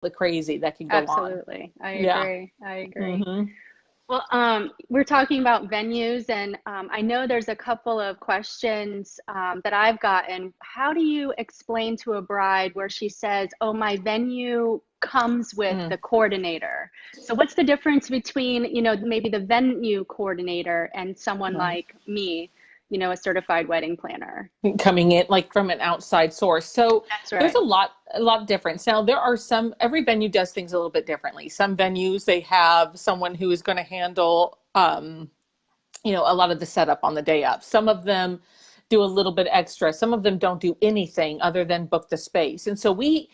the crazy that can go on. Absolutely. I Yeah. agree. I agree. Hmm. Well, we're talking about venues, and I know there's a couple of questions that I've gotten. How do you explain to a bride where she says, "Oh, my venue comes with the coordinator"? So, what's the difference between, maybe the venue coordinator and someone Right. like me, a certified wedding planner? Coming in like from an outside source. So That's there's right. a lot of difference. Now there are some, every venue does things a little bit differently. Some venues, they have someone who is going to handle, a lot of the setup on the day of. Some of them do a little bit extra. Some of them don't do anything other than book the space. And so we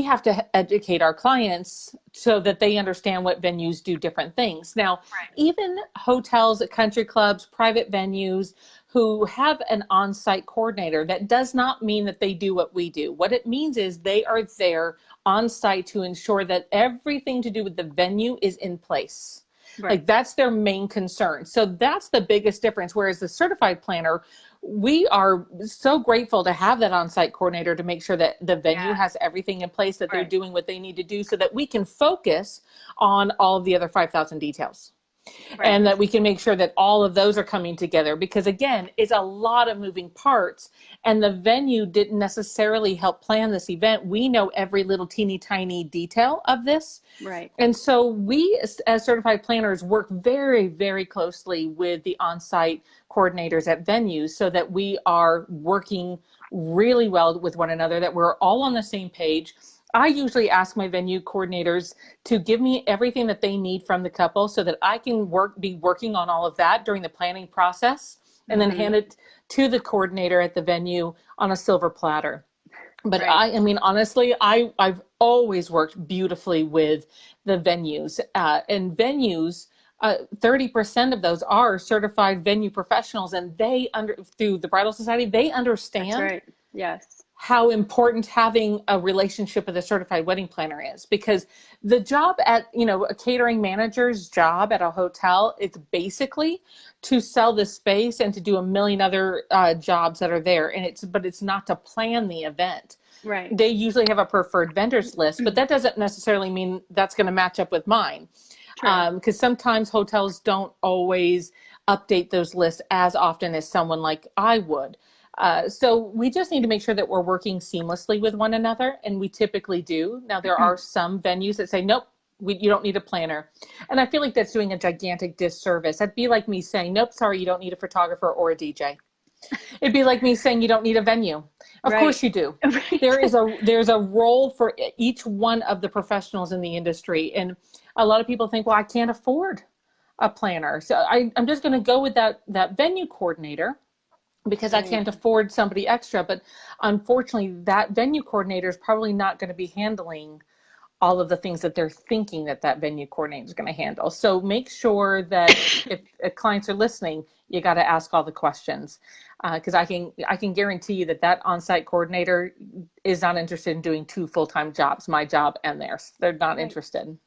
have to educate our clients so that they understand what venues do different things. Now, Right. even hotels, country clubs, private venues who have an on-site coordinator, that does not mean that they do what we do. What it means is they are there on site to ensure that everything to do with the venue is in place. Right. Like that's their main concern. So that's the biggest difference. Whereas the certified planner, we are so grateful to have that on-site coordinator to make sure that the venue Yeah. has everything in place, that they're Right. doing what they need to do so that we can focus on all of the other 5,000 details, and Right. that we can make sure that all of those are coming together, because again, it's a lot of moving parts, and the venue didn't necessarily help plan this event. We know every little teeny tiny detail of this. Right. And so we, as certified planners, work very, very closely with the on-site coordinators at venues so that we are working really well with one another, that we're all on the same page. I usually ask my venue coordinators to give me everything that they need from the couple so that I can be working on all of that during the planning process, and then Hmm. hand it to the coordinator at the venue on a silver platter. But Right. I mean, honestly, I've always worked beautifully with the venues, and venues. 30% of those are certified venue professionals, and through the Bridal Society, they That's understand right. Yes. how important having a relationship with a certified wedding planner is, because the job at, a catering manager's job at a hotel, it's basically to sell the space and to do a million other jobs that are there. But it's not to plan the event. Right. They usually have a preferred vendors list, but that doesn't necessarily mean that's going to match up with mine. True. Because sometimes hotels don't always update those lists as often as someone like I would. So we just need to make sure that we're working seamlessly with one another, and we typically do. Now, there are some venues that say, nope, you don't need a planner. And I feel like that's doing a gigantic disservice. That'd be like me saying, nope, sorry, you don't need a photographer or a DJ. It'd be like me saying you don't need a venue. Of Right. course you do. Right. There's a role for each one of the professionals in the industry. And a lot of people think, well, I can't afford a planner. So I'm just going to go with that venue coordinator because I Right. can't afford somebody extra. But unfortunately, that venue coordinator is probably not going to be handling all of the things that they're thinking that venue coordinator is going to handle. So make sure that if clients are listening, you got to ask all the questions, because I can guarantee you that on-site coordinator is not interested in doing two full-time jobs, my job and theirs. They're not Right. interested.